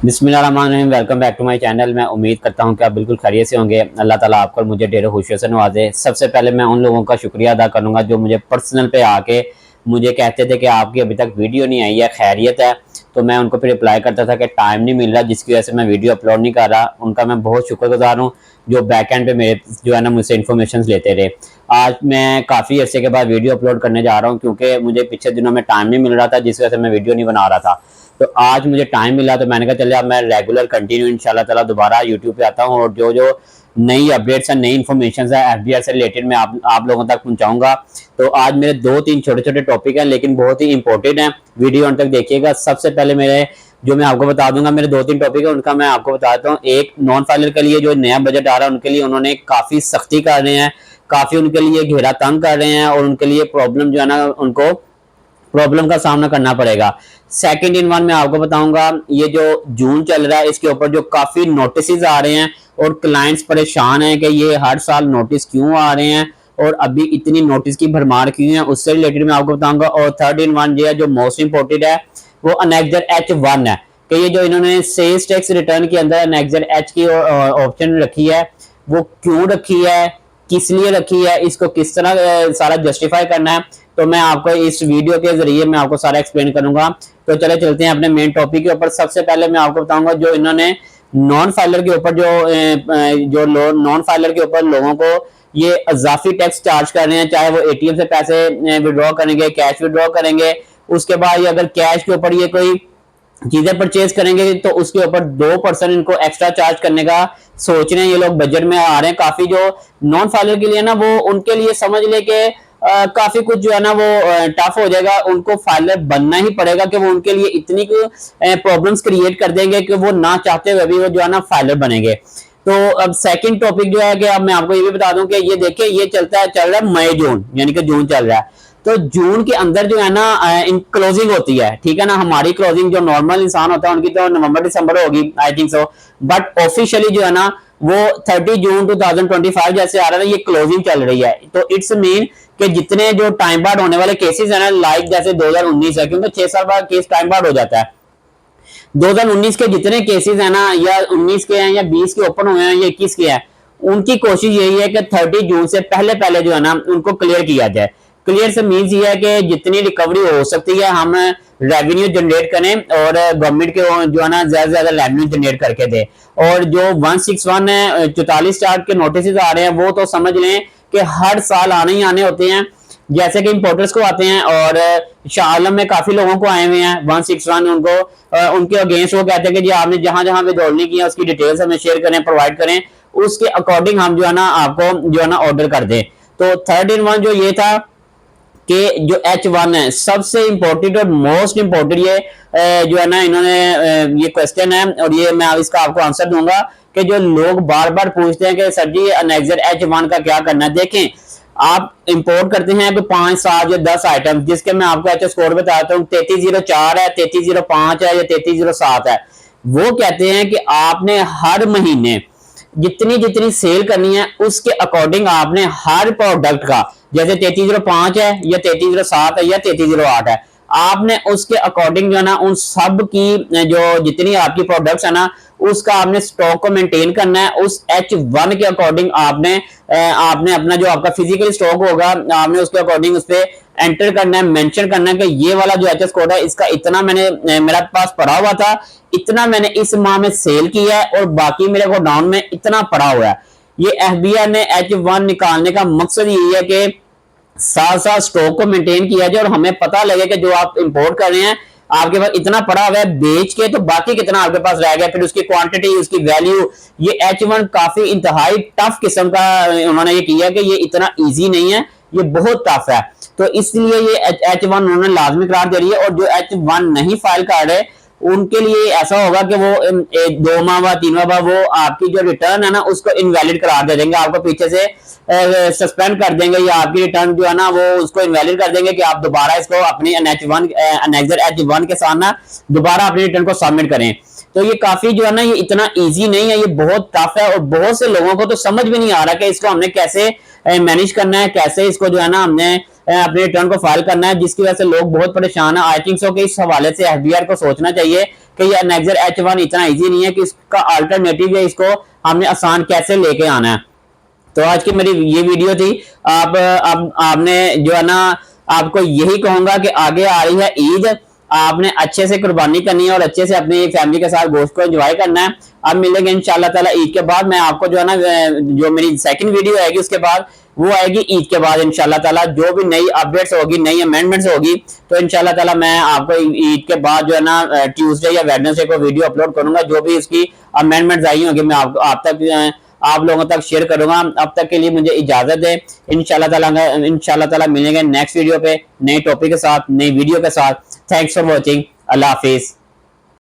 बिस्मिल्लाहिर्रहमानिर्रहीम। Welcome back to my channel. मैं उम्मीद करता हूं कि आप बिल्कुल खैरियत से होंगे। अल्लाह ताला आपको और मुझे ढेरों खुशियों से नवाजे। सबसे पहले मैं उन लोगों का शुक्रिया अदा करूंगा जो मुझे पर्सनल पे आके मुझे कहते थे कि आपकी अभी तक वीडियो नहीं आई है, खैरियत है। तो मैं उनको फिर रिप्लाई करता था कि टाइम नहीं मिल रहा, जिसकी वजह से मैं वीडियो अपलोड नहीं कर रहा। उनका मैं बहुत शुक्रगुजार हूँ जो बैक एंड पे मेरे जो है ना मुझसे इन्फॉर्मेशन लेते रहे। आज मैं काफ़ी अर्से के बाद वीडियो अपलोड करने जा रहा हूँ क्योंकि मुझे पिछले दिनों में टाइम नहीं मिल रहा था, जिस वजह से मैं वीडियो नहीं बना रहा था। तो आज मुझे टाइम मिला तो मैंने कहा चले अब मैं रेगुलर कंटिन्यू इंशाल्लाह ताला दोबारा यूट्यूब पे आता हूँ और जो जो नई अपडेट्स है, नई इन्फॉर्मेशन है एफबीआर से रिलेटेड मैं आप लोगों तक पहुंचाऊंगा। तो आज मेरे दो तीन छोटे छोटे टॉपिक हैं लेकिन बहुत ही इंपॉर्टेंट है, वीडियो अंत तक देखिएगा। सबसे पहले मेरे जो मैं आपको बता दूंगा, मेरे दो तीन टॉपिक है उनका मैं आपको बताता हूँ। एक, नॉन फाइलर के लिए जो नया बजट आ रहा है उनके लिए उन्होंने काफ़ी सख्ती कर रहे हैं, काफ़ी उनके लिए घेरा तंग कर रहे हैं और उनके लिए प्रॉब्लम जो है ना उनको प्रॉब्लम का सामना करना पड़ेगा। सेकंड इन वन मैं आपको बताऊंगा, ये जो जून चल रहा है इसके ऊपर जो काफी नोटिस आ रहे हैं और क्लाइंट्स परेशान हैं कि ये हर साल नोटिस क्यों आ रहे हैं और अभी इतनी नोटिस की भरमार क्यों है, उससे रिलेटेड मैं आपको बताऊंगा। और थर्ड इन वन जो है जो मोस्ट इंपोर्टेंट है वो अनेक्जर H1 है कि ये जो इन्होंने सेल्स टैक्स रिटर्न के अंदर अनेक्जर H की ऑप्शन रखी है, वो क्यों रखी है, किस लिए रखी है, इसको किस तरह सारा जस्टिफाई करना है। तो मैं आपको इस वीडियो के जरिए मैं आपको सारा एक्सप्लेन करूंगा। तो चले चलते हैं अपने मेन टॉपिक के ऊपर। सबसे पहले मैं आपको बताऊंगा जो इन्होंने नॉन फाइलर के ऊपर जो नॉन फाइलर के ऊपर लोगों को ये अजाफी टैक्स चार्ज कर रहे हैं, चाहे वो एटीएम से पैसे विड्रॉ करेंगे, कैश विड्रॉ करेंगे। उसके बाद ये अगर कैश के ऊपर ये कोई चीजें परचेज करेंगे तो उसके ऊपर 2% इनको एक्स्ट्रा चार्ज करने का सोच रहे हैं ये लोग, बजट में आ रहे हैं। काफी जो नॉन फाइलर के लिए ना वो उनके लिए समझ ले के काफी कुछ जो है ना वो टफ हो जाएगा, उनको फाइलर बनना ही पड़ेगा कि वो उनके लिए इतनी प्रॉब्लम्स क्रिएट कर देंगे कि वो ना चाहते हुए भी वो जो है ना फाइलर बनेंगे। तो अब सेकंड टॉपिक जो है कि अब मैं आपको ये भी बता दूं कि ये देखिए ये चल रहा है मई जून, यानी कि जून चल रहा है। तो जून के अंदर जो है ना इन क्लोजिंग होती है, ठीक है ना। हमारी क्लोजिंग जो नॉर्मल इंसान होता है उनकी तो नवंबर दिसंबर होगी I think so, but officially जो है ना वो 30 जून 2025 जैसे आ रहा है, ये क्लोजिंग चल रही है। तो इट्स मीन कि जितने जो टाइम बाद होने वाले केसेस है ना, लाइक जैसे 2019 है, क्योंकि 6 साल बाद केस टाइम बाद हो जाता है। 2019 के जितने केसेस है ना, या 19 के हैं या 20 के ओपन हुए हैं या 21 के हैं, उनकी कोशिश यही है कि 30 जून से पहले पहले जो है ना उनको क्लियर किया जाए। क्लियर से मीन्स ये है कि जितनी रिकवरी हो सकती है हम रेवेन्यू जनरेट करें और गवर्नमेंट के जो है ना ज्यादा से ज्यादा रेवेन्यू जनरेट करके दे। और जो 161 है 44 चार्ट के नोटिस आ रहे हैं वो तो समझ लें कि हर साल आने ही आने होते हैं। जैसे कि इंपोर्टर्स को आते हैं और शालम में काफी लोगों को आए हुए हैं 161, उनको उनके अगेंस्ट वो कहते हैं कि जी आपने जहां जहां विड्रॉल किया उसकी डिटेल्स हमें शेयर करें, प्रोवाइड करें, उसके अकॉर्डिंग हम जो है ना आपको जो है ना ऑर्डर कर दें। तो थर्ड इन वन जो ये था कि जो H1 है सबसे इंपॉर्टेंट और मोस्ट इंपॉर्टेंट ये जो है ना इन्होंने ये क्वेश्चन है और ये मैं इसका आपको आंसर दूंगा कि जो लोग बार बार पूछते हैं कि सर जी अनेक्जर H1 का क्या करना है। देखें, आप इंपोर्ट करते हैं 5 7 या 10 आइटम, जिसके मैं आपको एच स्कोर बताता हूँ 3304 है, 3305 है या 3307 है। वो कहते हैं कि आपने हर महीने जितनी जितनी सेल करनी है उसके अकॉर्डिंग आपने हर प्रोडक्ट का, जैसे 3305 है या 3307 है या 3308 है, आपने उसके अकॉर्डिंग जो है ना उन सब की जो जितनी आपकी प्रोडक्ट्स है ना उसका आपने स्टॉक को मेंटेन करना है। उस H1 के अकॉर्डिंग आपने आपने अपना जो आपका फिजिकल स्टॉक होगा आपने उसके अकॉर्डिंग उस पर एंटर करना है, मेंशन करना है कि ये वाला जो एचएस कोड है इसका इतना मैंने मेरा पास पड़ा हुआ था, इतना मैंने इस माह में सेल किया है और बाकी मेरे गोडाउन में इतना पड़ा हुआ है। ये एफबीआई ने H1 निकालने का मकसद यही है कि साथ साथ स्टॉक को मेंटेन किया जाए और हमें पता लगे कि जो आप इंपोर्ट कर रहे हैं आपके पास इतना पड़ा हुआ है बेच के, तो बाकी कितना आपके पास रह गया, फिर उसकी क्वांटिटी उसकी वैल्यू। ये H1 काफी इंतहाई टफ किस्म का उन्होंने ये किया कि ये इतना इजी नहीं है, ये बहुत टफ है। तो इसलिए ये H1 उन्होंने लाजमी करार दे रही है। और जो H1 नहीं फाइल कर रहे उनके लिए ऐसा होगा कि वो 2 माह बाद 3 माह बाद वो आपकी जो रिटर्न है ना उसको इनवैलिड करार दे देंगे, आपको पीछे से सस्पेंड कर देंगे या आपकी रिटर्न जो है ना वो उसको इनवैलिड कर देंगे कि आप दोबारा इसको अपनी अनेक्जर H1 के साथ ना दोबारा अपनी रिटर्न को सबमिट करें। तो ये काफी जो है ना ये इतना इजी नहीं है, ये बहुत टफ है और बहुत से लोगों को तो समझ भी नहीं आ रहा कि इसको हमने कैसे मैनेज करना है, कैसे इसको जो है ना हमने अपने रिटर्न को फाइल करना है, जिसकी वजह से लोग बहुत परेशान है। आई थिंक सो कि इस हवाले से एफबीआर को सोचना चाहिए कि यह नेक्सर H1 इतना ईजी नहीं है कि इसका अल्टरनेटिव है, इसको हमने आसान कैसे लेके आना है। तो आज की मेरी ये वीडियो थी। आपने जो है ना, आपको यही कहूंगा कि आगे आ रही है ईद, आपने अच्छे से कुर्बानी करनी है और अच्छे से अपनी फैमिली के साथ गोश्त को एंजॉय करना है। अब मिलेंगे इंशाल्लाह ताला ईद के बाद। मैं आपको जो है ना, जो मेरी सेकंड वीडियो आएगी उसके बाद, वो आएगी ईद के बाद इंशाल्लाह ताला। जो भी नई अपडेट्स होगी, नई अमेंडमेंट्स होगी, तो इंशाल्लाह ताला मैं आपको ईद के बाद जो है ना ट्यूसडे या वेडनेसडे को वीडियो अपलोड करूंगा। जो भी इसकी अमेंडमेंट्स आई होगी मैं आप तक, आप लोगों तक शेयर करूंगा। अब तक के लिए मुझे इजाजत है। इंशाल्लाह ताला मिलेंगे नेक्स्ट वीडियो पे नए टॉपिक के साथ, नई वीडियो के साथ। Thanks for watching. Allah Hafiz.